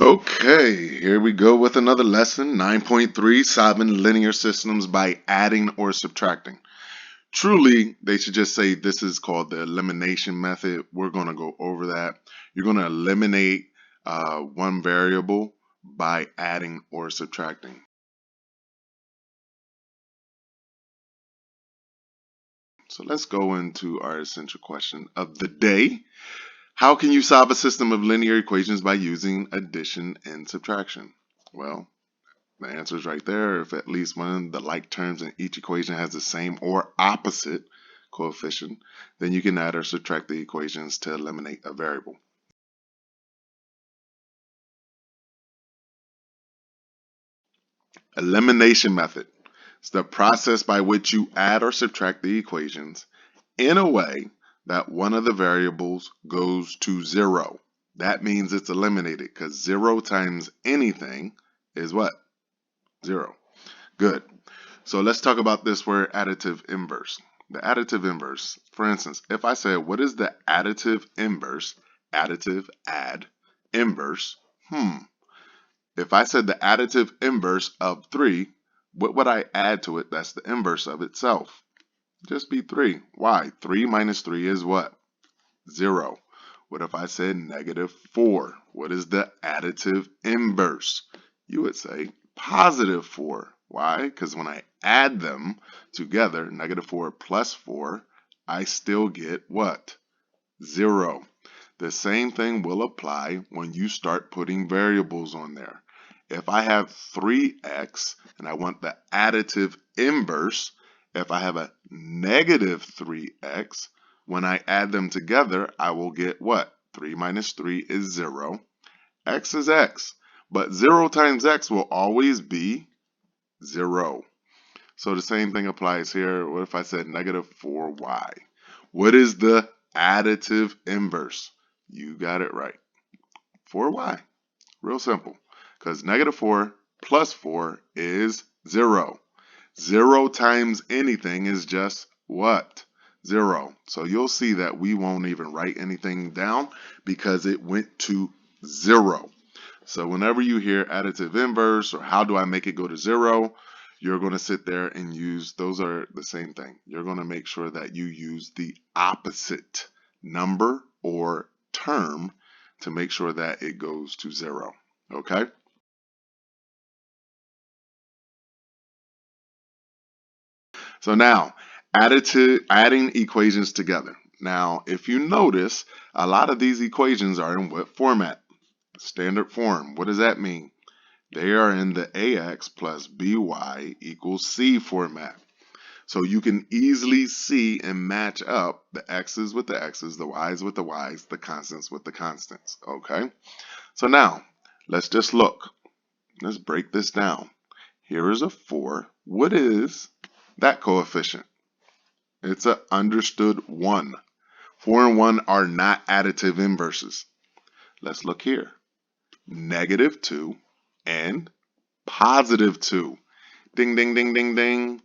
Okay, here we go with another lesson, 9.3, solving linear systems by adding or subtracting. Truly, they should just say this is called the elimination method. We're going to go over that. You're going to eliminate one variable by adding or subtracting. So let's go into our essential question of the day. How can you solve a system of linear equations by using addition and subtraction? Well, the answer is right there. If at least one of the like terms in each equation has the same or opposite coefficient, then you can add or subtract the equations to eliminate a variable. Elimination method is the process by which you add or subtract the equations in a way that one of the variables goes to zero. That means it's eliminated because 0 times anything is what? 0. Good. So let's talk about this word additive inverse. The additive inverse, for instance, if I say, what is the additive inverse? Additive, add, inverse. If I said the additive inverse of 3, what would I add to it that's the inverse of itself? Just be 3. Why? 3 minus 3 is what? 0. What if I said negative 4? What is the additive inverse? You would say positive 4. Why? Because when I add them together, negative 4 plus 4, I still get what? 0. The same thing will apply when you start putting variables on there. If I have 3x and I want the additive inverse, if I have a negative 3x, when I add them together, I will get what? 3 minus 3 is 0. X is x. But 0 times x will always be 0. So the same thing applies here. What if I said negative 4y? What is the additive inverse? You got it right. 4y. Real simple. Because negative 4 plus 4 is 0. 0 times anything is just what? 0. So you'll see that we won't even write anything down because it went to 0. So whenever you hear additive inverse or how do I make it go to 0, you're going to sit there and use, those are the same thing. You're going to make sure that you use the opposite number or term to make sure that it goes to 0. Okay? So now, adding equations together. Now, if you notice, a lot of these equations are in what format? Standard form. What does that mean? They are in the ax plus by equals c format. So you can easily see and match up the x's with the x's, the y's with the y's, the constants with the constants. Okay? So now, let's just look. Let's break this down. Here is a 4. What is that coefficient? It's an understood 1. 4 and 1 are not additive inverses. Let's look here. Negative 2 and positive 2. Ding, ding, ding, ding, ding.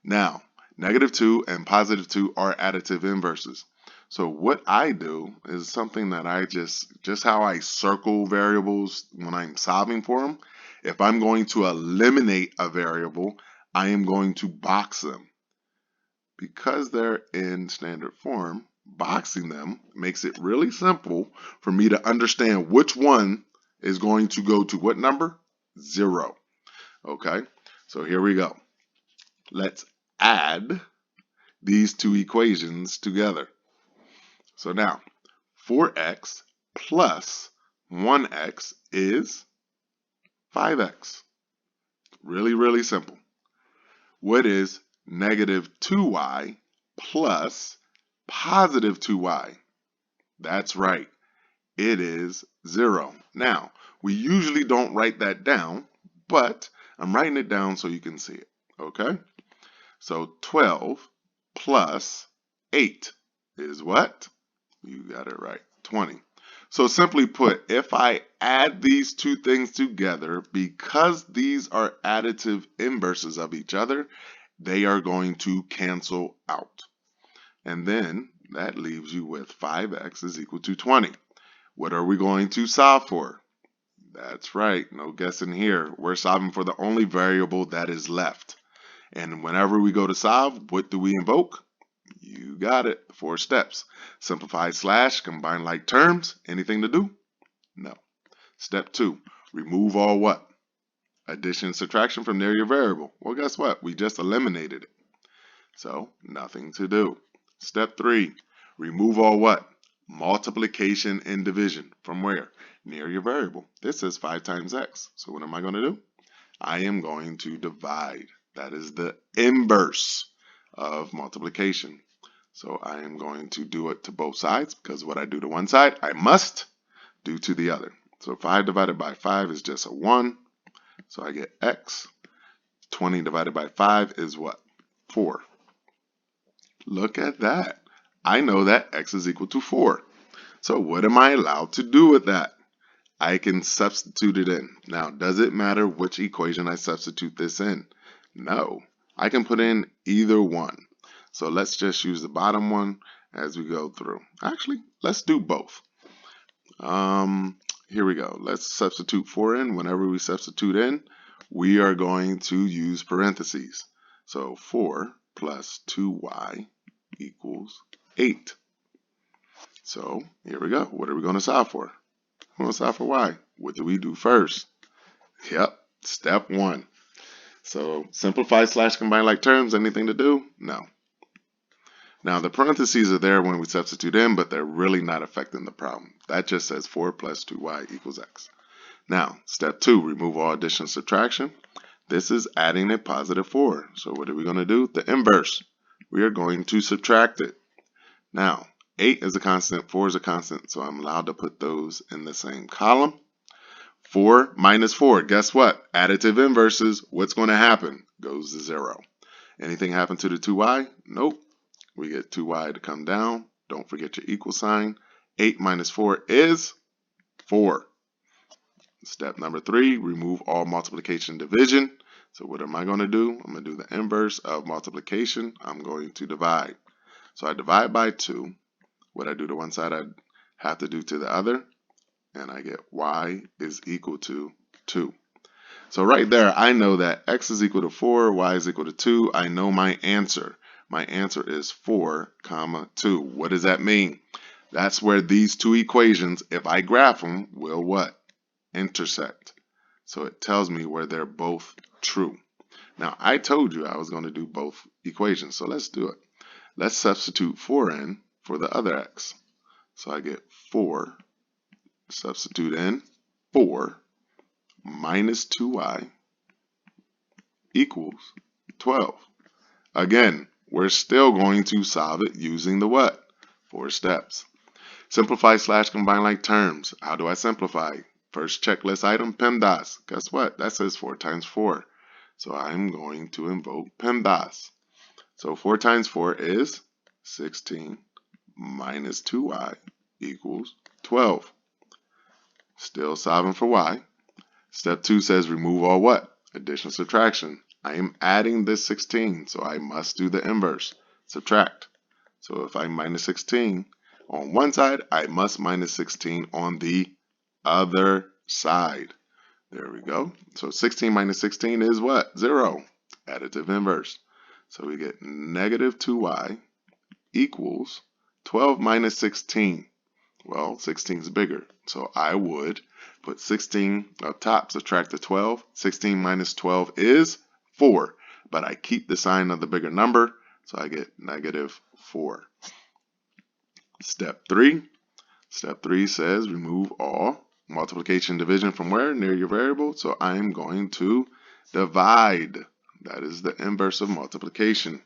Now, negative 2 and positive 2 are additive inverses. So what I do is something that I just how I circle variables when I'm solving for them. If I'm going to eliminate a variable, I am going to box them. Because they're in standard form, boxing them makes it really simple for me to understand which one is going to go to what number? 0. Okay, so here we go. Let's add these two equations together. So now, 4x plus 1x is 5x. Really, really simple. What is negative 2y plus positive 2y? That's right. It is 0. Now, we usually don't write that down, but I'm writing it down so you can see it. Okay? So 12 plus 8 is what? You got it right. 20. So simply put, if I add these two things together, because these are additive inverses of each other, they are going to cancel out. And then that leaves you with 5x is equal to 20. What are we going to solve for? That's right, no guessing here. We're solving for the only variable that is left. And whenever we go to solve, what do we invoke? You got it, 4 steps. Simplify slash, combine like terms. Anything to do? No. Step 2, remove all what? Addition, subtraction from near your variable. Well, guess what? We just eliminated it. So, nothing to do. Step 3, remove all what? Multiplication and division. From where? Near your variable. This is 5 times x. So what am I going to do? I am going to divide. That is the inverse of multiplication. So I am going to do it to both sides, because what I do to one side, I must do to the other. So 5 divided by 5 is just a 1. So I get x. 20 divided by 5 is what? 4. Look at that. I know that x is equal to 4. So what am I allowed to do with that? I can substitute it in. Now, does it matter which equation I substitute this in? No. I can put in either one. So let's just use the bottom one as we go through. Actually, let's do both. Here we go. Let's substitute 4 in. Whenever we substitute in, we are going to use parentheses. So 4 plus 2y equals 8. So here we go. What are we going to solve for? We're going to solve for y. What do we do first? Yep, step 1. So simplify slash combine like terms. Anything to do? No. Now the parentheses are there when we substitute in, but they're really not affecting the problem. That just says 4 plus 2y equals x. Now, step 2, remove all addition and subtraction. This is adding a positive 4. So what are we going to do? The inverse. We are going to subtract it. Now, 8 is a constant, 4 is a constant, so I'm allowed to put those in the same column. 4 minus 4, guess what? Additive inverses, what's going to happen? Goes to 0. Anything happen to the 2y? Nope. We get 2y to come down. Don't forget your equal sign. 8 minus 4 is 4. Step number 3, remove all multiplication and division. So what am I going to do? I'm going to do the inverse of multiplication. I'm going to divide. So I divide by 2. What I do to one side, I have to do to the other. And I get y is equal to 2. So right there, I know that x is equal to 4, y is equal to 2. I know my answer. My answer is 4, 2. What does that mean? That's where these two equations, if I graph them, will what? Intersect. So it tells me where they're both true. Now, I told you I was going to do both equations, so let's do it. Let's substitute 4 in for the other x. So I get 4, substitute in 4 minus 2y equals 12. Again, we're still going to solve it using the what? 4 steps. Simplify slash combine like terms. How do I simplify? First checklist item, PEMDAS. Guess what? That says 4 times 4. So I'm going to invoke PEMDAS. So 4 times 4 is 16 minus 2y equals 12. Still solving for y. Step 2 says remove all what? Addition, subtraction. I am adding this 16, so I must do the inverse. Subtract. So if I minus 16 on one side, I must minus 16 on the other side. There we go. So 16 minus 16 is what? 0. Additive inverse. So we get negative 2y equals 12 minus 16. Well, 16 is bigger. So I would put 16 up top, subtract the 12. 16 minus 12 is 4. But I keep the sign of the bigger number, so I get negative 4. Step 3. Step 3 says remove all multiplication division from where? Near your variable. So I'm going to divide. That is the inverse of multiplication.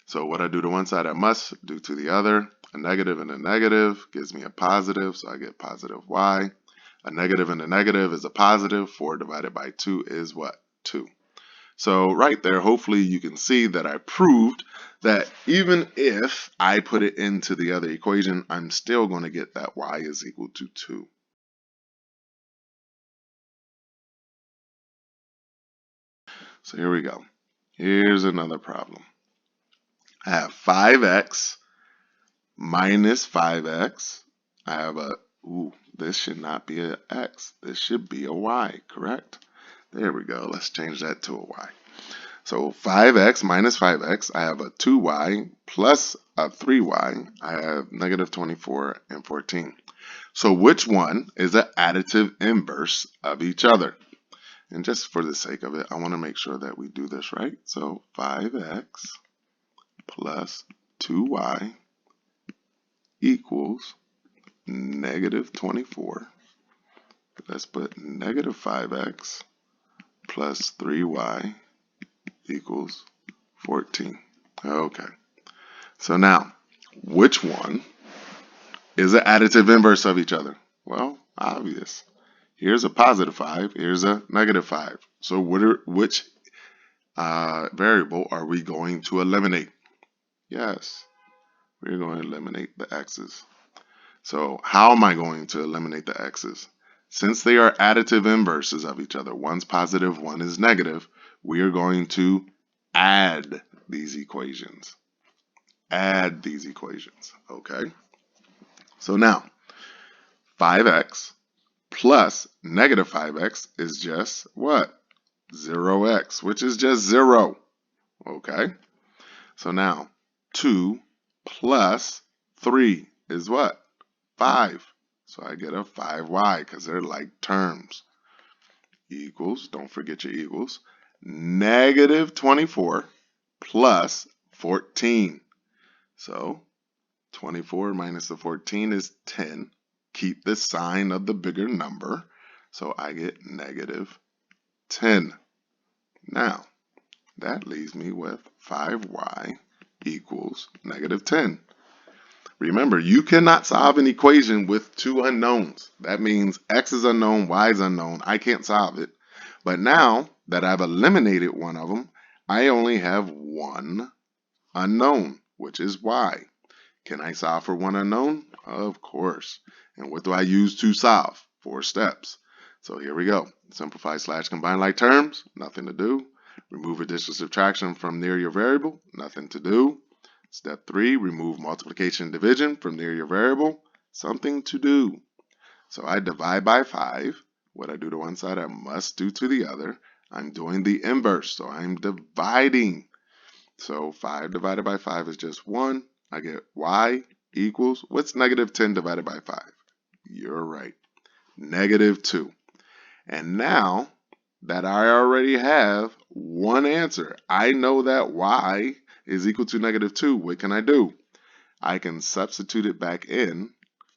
So what I do to one side, I must do to the other. A negative and a negative gives me a positive, so I get positive y. A negative and a negative is a positive. 4 divided by 2 is what? 2. So right there, hopefully you can see that I proved that even if I put it into the other equation, I'm still going to get that y is equal to 2. So here we go. Here's another problem. I have 5x minus 5x. I have a this should not be an x. This should be a y, correct? There we go. Let's change that to a y. So 5x minus 5x, I have a 2y plus a 3y. I have negative 24 and 14. So which one is an additive inverse of each other? And just for the sake of it, I want to make sure that we do this right. So 5x plus 2y equals negative 24. Let's put negative 5x plus 3y equals 14. Okay. So now, which one is an additive inverse of each other? Well, obvious. Here's a positive 5. Here's a negative 5. So which variable are we going to eliminate? Yes, we're going to eliminate the x's. So how am I going to eliminate the x's? Since they are additive inverses of each other, one's positive, one is negative, we are going to add these equations. Add these equations, okay? So now, 5x plus negative 5x is just what? 0x, which is just 0, okay? So now, 2 plus 3 is what? 5. So I get a 5y because they're like terms. Equals, don't forget your equals, negative 24 plus 14. So 24 minus the 14 is 10. Keep the sign of the bigger number. So I get negative 10. Now, that leaves me with 5y equals negative 10. Remember, you cannot solve an equation with two unknowns. That means x is unknown, y is unknown. I can't solve it. But now that I've eliminated one of them, I only have one unknown, which is y. Can I solve for one unknown? Of course. And what do I use to solve? 4 steps. So here we go. Simplify / combine like terms, nothing to do. Remove addition subtraction from near your variable, nothing to do. Step 3, remove multiplication and division from near your variable, something to do. So I divide by 5. What I do to one side, I must do to the other. I'm doing the inverse, so I'm dividing. So 5 divided by 5 is just 1. I get y equals, what's negative 10 divided by 5? You're right, negative 2. And now that I already have one answer, I know that y is equal to negative 2. What can I do? I can substitute it back in.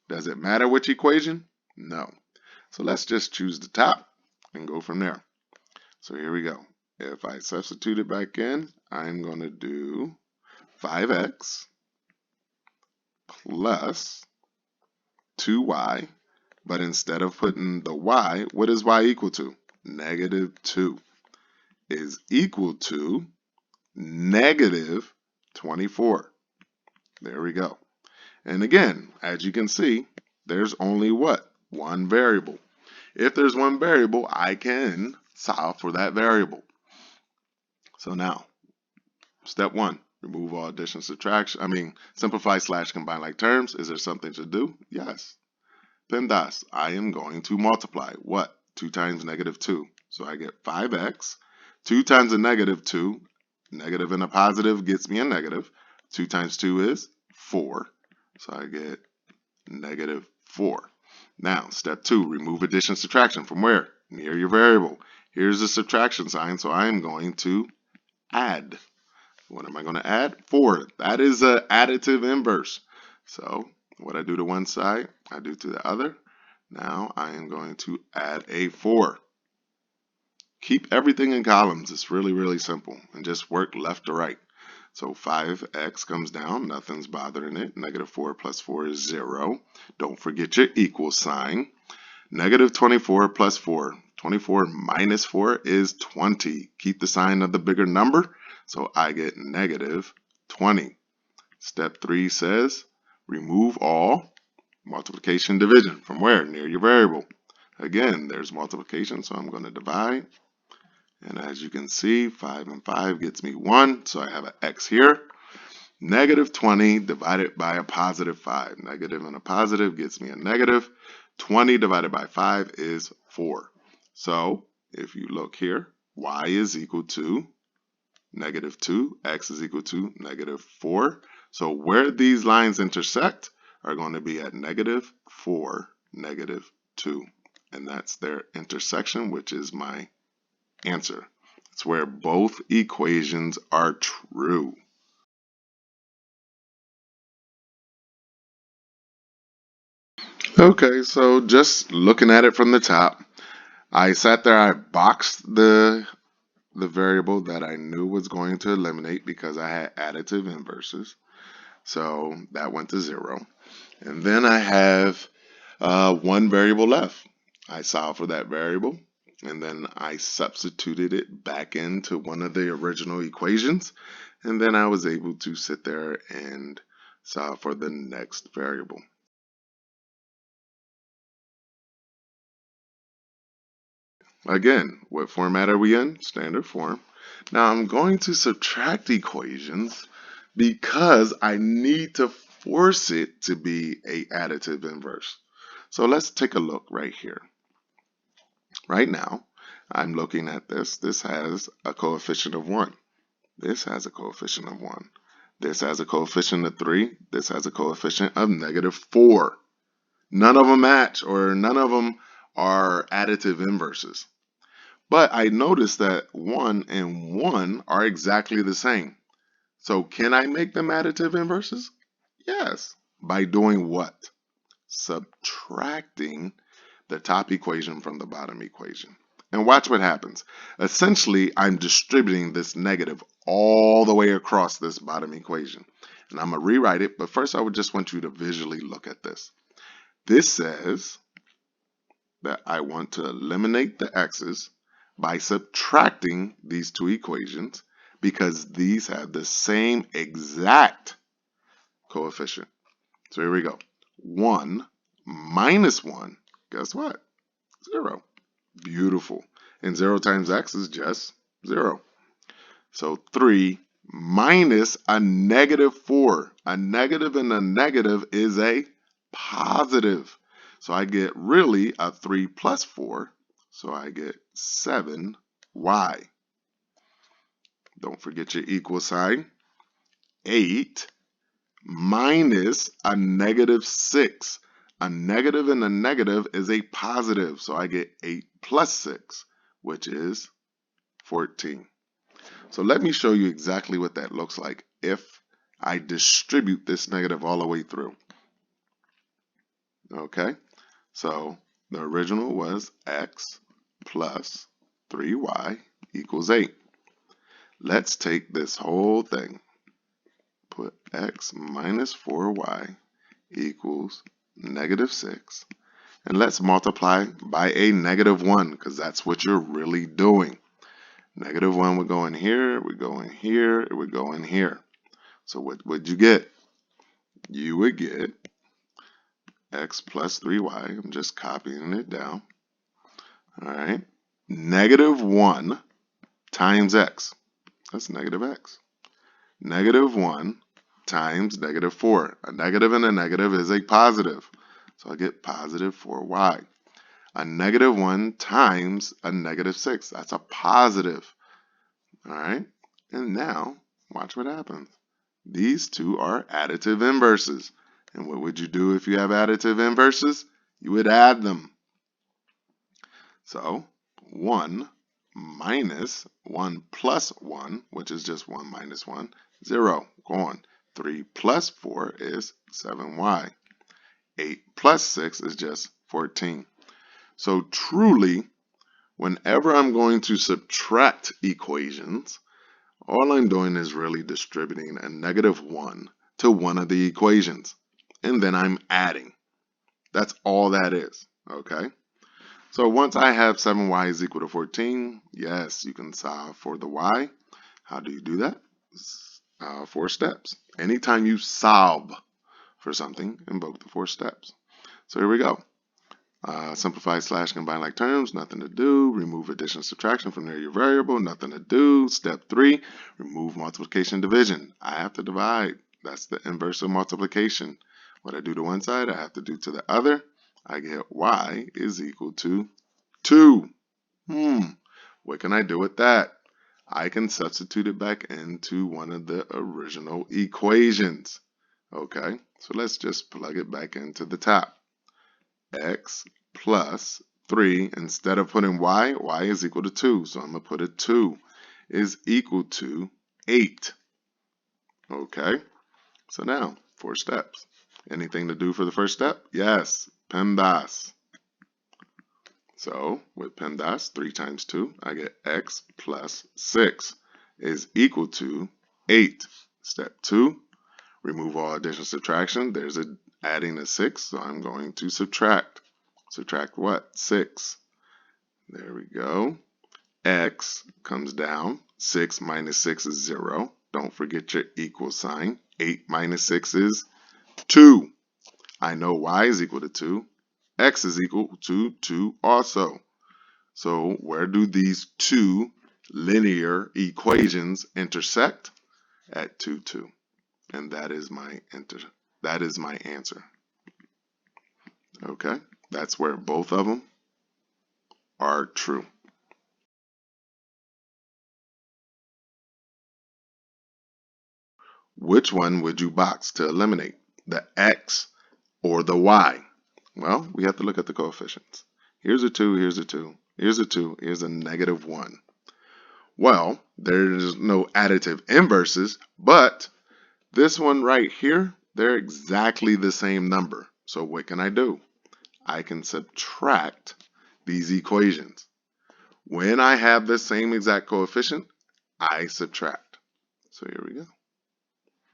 Does it matter which equation? No. So let's just choose the top and go from there. So here we go. If I substitute it back in, I'm going to do 5x plus 2y. But instead of putting the y, what is y equal to? Negative 2 is equal to negative 24. There we go. And again, as you can see, there's only what? One variable. If there's one variable, I can solve for that variable. So now, step 1, remove all addition, subtraction, simplify / combine like terms. Is there something to do? Yes. PEMDAS, I am going to multiply. What? 2 times negative 2. So I get 5x. 2 times a negative 2. Negative and a positive gets me a negative. 2 times 2 is 4. So I get negative 4. Now, step 2, remove addition, subtraction. From where? Near your variable. Here's the subtraction sign, so I am going to add. What am I going to add? 4. That is an additive inverse. So what I do to one side, I do to the other. Now I am going to add a 4. Keep everything in columns. It's really, really simple. And just work left to right. So 5x comes down. Nothing's bothering it. Negative 4 plus 4 is 0. Don't forget your equal sign. Negative 24 plus 4. 24 minus 4 is 20. Keep the sign of the bigger number. So I get negative 20. Step 3 says remove all multiplication division. From where? Near your variable. Again, there's multiplication, so I'm going to divide. And as you can see, 5 and 5 gets me 1, so I have an x here. Negative 20 divided by a positive 5. Negative and a positive gets me a negative. 20 divided by 5 is 4. So if you look here, y is equal to -2, x is equal to -4. So where these lines intersect are going to be at -4, -2. And that's their intersection, which is my answer. It's where both equations are true. Okay, so just looking at it from the top, I sat there, I boxed the variable that I knew was going to eliminate because I had additive inverses. So that went to 0. And then I have one variable left. I solved for that variable, and then I substituted it back into one of the original equations, and then I was able to sit there and solve for the next variable. Again, what format are we in? Standard form. Now I'm going to subtract equations because I need to force it to be a additive inverse. So let's take a look right here. Right now, I'm looking at this. This has a coefficient of 1. This has a coefficient of 1. This has a coefficient of 3. This has a coefficient of -4. None of them match, or none of them are additive inverses. But I noticed that 1 and 1 are exactly the same. So can I make them additive inverses? Yes. By doing what? Subtracting the top equation from the bottom equation. And watch what happens. Essentially, I'm distributing this negative all the way across this bottom equation. And I'm going to rewrite it, but first I would just want you to visually look at this. This says that I want to eliminate the x's by subtracting these two equations because these have the same exact coefficient. So here we go. 1 minus 1, guess what? 0. Beautiful. And 0 times x is just 0. So 3 minus a -4. A negative and a negative is a positive. So I get really a 3 plus 4. So I get 7y. Don't forget your equal sign. 8 minus a -6. A negative and a negative is a positive. So I get 8 plus 6, which is 14. So let me show you exactly what that looks like if I distribute this negative all the way through. Okay, so the original was x plus 3y equals 8. Let's take this whole thing, put x minus 4y equals -6, and let's multiply by a -1 because that's what you're really doing. -1 would go in here, it would go in here, it would go in here. So what would you get? You would get x plus 3y. I'm just copying it down. All right. -1 times x. That's negative x. -1 times -4. A negative and a negative is a positive. So I get positive 4y. A -1 times a -6. That's a positive. All right. And now, watch what happens. These two are additive inverses. And what would you do if you have additive inverses? You would add them. So 1 minus 1 plus 1, which is just 1 minus 1, 0. Go on. 3 plus 4 is 7y. 8 plus 6 is just 14. So truly, whenever I'm going to subtract equations, all I'm doing is really distributing a -1 to one of the equations. And then I'm adding. That's all that is. Okay? So once I have 7y is equal to 14, yes, you can solve for the y. How do you do that? 4 steps. Anytime you solve for something, invoke the 4 steps. So here we go. Simplify / combine like terms, nothing to do. Remove addition subtraction from near your variable, nothing to do. Step 3, remove multiplication division. I have to divide. That's the inverse of multiplication. What I do to one side, I have to do to the other. I get y is equal to 2. What can I do with that? I can substitute it back into one of the original equations. Okay, so let's just plug it back into the top. X plus 3, instead of putting y is equal to 2. So I'm going to put a 2 is equal to 8. Okay, so now 4 steps. Anything to do for the first step? Yes, PEMDAS. So with PEMDAS, 3 times 2, I get x plus 6 is equal to 8. Step 2, remove all addition subtraction. There's adding a 6, so I'm going to subtract. Subtract what? 6. There we go. X comes down. 6 minus 6 is 0. Don't forget your equal sign. 8 minus 6 is 2. I know y is equal to 2. X is equal to 2 also. So where do these two linear equations intersect? At 2, 2. And that is my answer. Okay, that's where both of them are true. Which one would you box to eliminate, the x or the y? Well, we have to look at the coefficients. Here's a 2, here's a 2, here's a 2, here's a negative 1. Well, there's no additive inverses, but this one right here, they're exactly the same number. So what can I do? I can subtract these equations. When I have the same exact coefficient, I subtract. So here we go.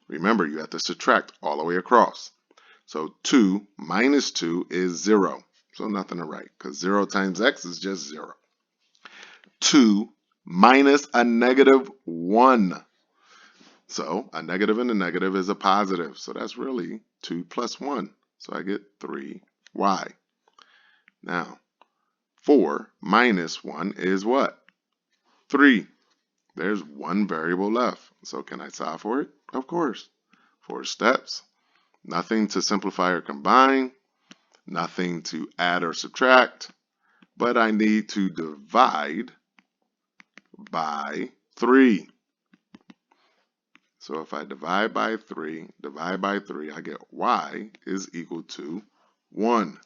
Remember, you have to subtract all the way across. So 2 minus 2 is 0. So nothing to write, because 0 times x is just 0. 2 minus a negative 1. So a negative and a negative is a positive. So that's really 2 plus 1. So I get 3y. Now, 4 minus 1 is what? 3. There's one variable left. So can I solve for it? Of course. 4 steps. Nothing to simplify or combine. Nothing to add or subtract. But I need to divide by 3. So if I divide by 3, I get y is equal to 1.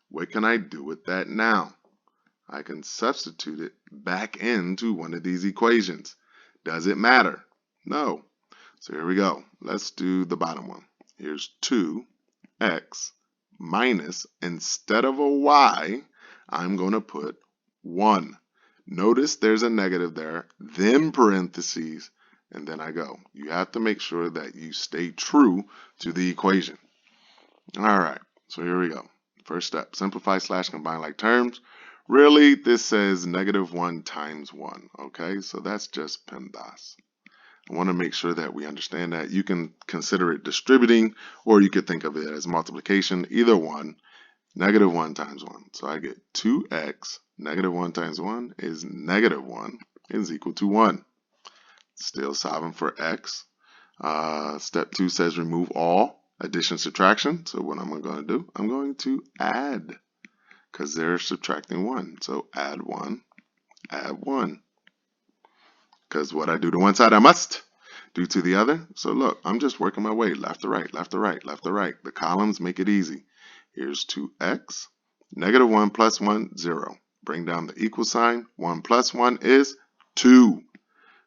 What can I do with that now? I can substitute it back into one of these equations. Does it matter? No. So here we go. Let's do the bottom one. Here's 2x minus, instead of a y, I'm going to put 1. Notice there's a negative there, then parentheses, and then I go. You have to make sure that you stay true to the equation. All right, so here we go. First step, simplify / combine like terms. Really, this says negative 1 times 1, okay? So that's just PEMDAS. I want to make sure that we understand that. You can consider it distributing, or you could think of it as multiplication, either one. Negative 1 times 1. So I get 2x, negative 1 times 1 is negative 1 is equal to 1. Still solving for x. Step 2 says remove all addition subtraction. So what am I going to do? I'm going to add, because they're subtracting 1. So add 1, add 1. Because what I do to one side, I must do to the other. So look, I'm just working my way left to right, left to right, left to right. The columns make it easy. Here's 2x, negative 1 plus 1, 0. Bring down the equal sign. 1 plus 1 is 2.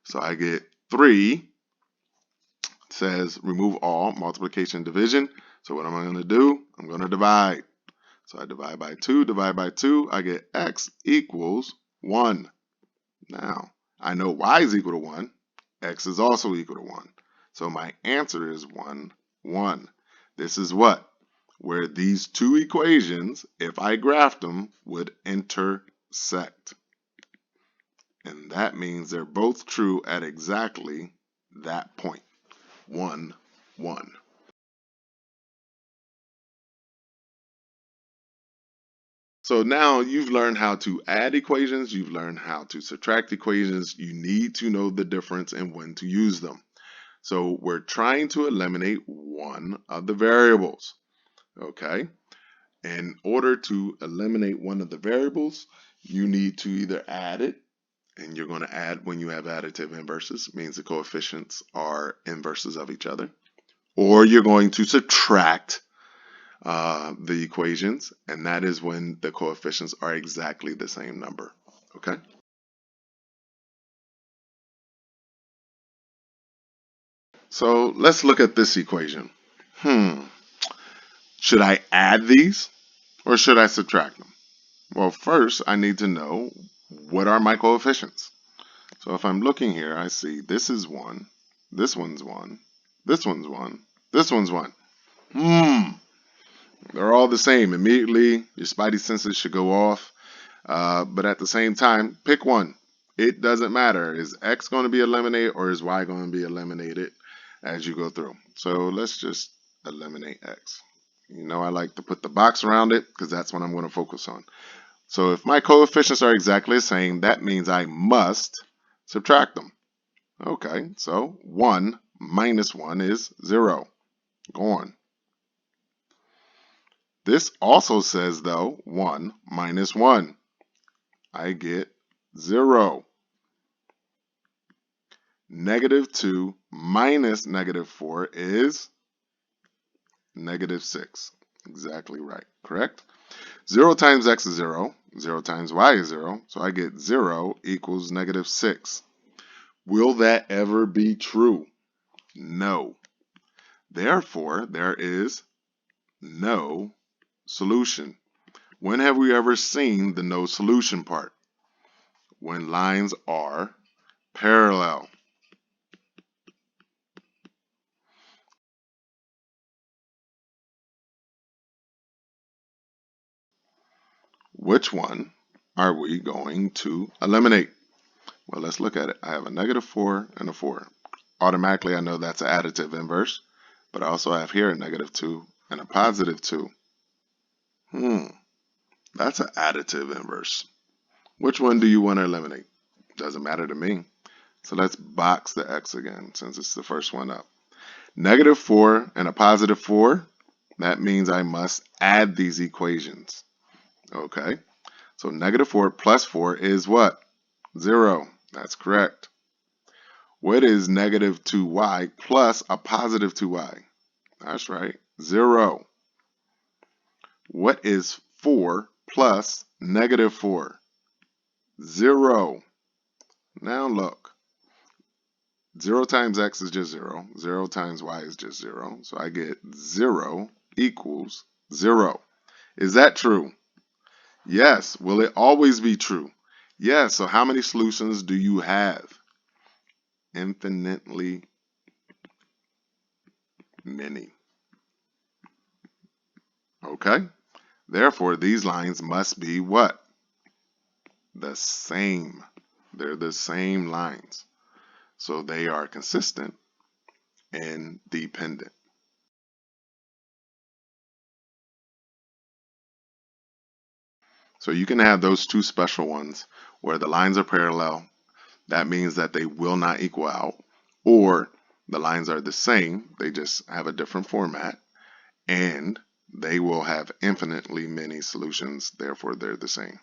So I get 3. It says remove all, multiplication, division. So what am I going to do? I'm going to divide. So I divide by 2, I get x equals 1. Now, I know y is equal to 1. X is also equal to 1. So my answer is 1, 1. This is what? Where these two equations, if I graphed them, would intersect. And that means they're both true at exactly that point. 1, 1. So now you've learned how to add equations, you've learned how to subtract equations. You need to know the difference and when to use them. So we're trying to eliminate one of the variables. Okay. In order to eliminate one of the variables, you need to either add it, and you're going to add when you have additive inverses, means the coefficients are inverses of each other, or you're going to subtract the equations, and that is when the coefficients are exactly the same number. Okay? So let's look at this equation. Should I add these or should I subtract them? Well, first I need to know what are my coefficients. So if I'm looking here, I see this is 1, this one's 1, this one's 1, this one's 1. They're all the same. Immediately, your spidey senses should go off. But at the same time, pick one. It doesn't matter. Is X going to be eliminated or is Y going to be eliminated as you go through? So let's just eliminate X. You know, I like to put the box around it because that's what I'm going to focus on. So if my coefficients are exactly the same, that means I must subtract them. Okay, so 1 minus 1 is 0. Go on. This also says, though, 1 minus 1. I get 0. -2 minus -4 is -6. Exactly right, correct? 0 times x is 0. 0 times y is 0. So I get 0 equals -6. Will that ever be true? No. Therefore, there is no solution. When have we ever seen the no solution part? When lines are parallel. Which one are we going to eliminate? Well, let's look at it. I have a -4 and a 4. Automatically, I know that's an additive inverse, but I also have here a -2 and a +2. That's an additive inverse. Which one do you want to eliminate? Doesn't matter to me. So let's box the x again since it's the first one up. -4 and a +4, that means I must add these equations. Okay, so -4 plus 4 is what? 0. That's correct. What is -2y plus a +2y? That's right, 0. What is 4 plus -4? 0. Now look, 0 times x is just 0. 0 times y is just 0. So I get 0 equals 0. Is that true? Yes. Will it always be true? Yes. So how many solutions do you have? Infinitely many. Okay? Therefore, these lines must be what? The same. They're the same lines. So they are consistent and dependent. So you can have those two special ones where the lines are parallel. That means that they will not equal out. Or the lines are the same. They just have a different format. And they will have infinitely many solutions. Therefore, they're the same.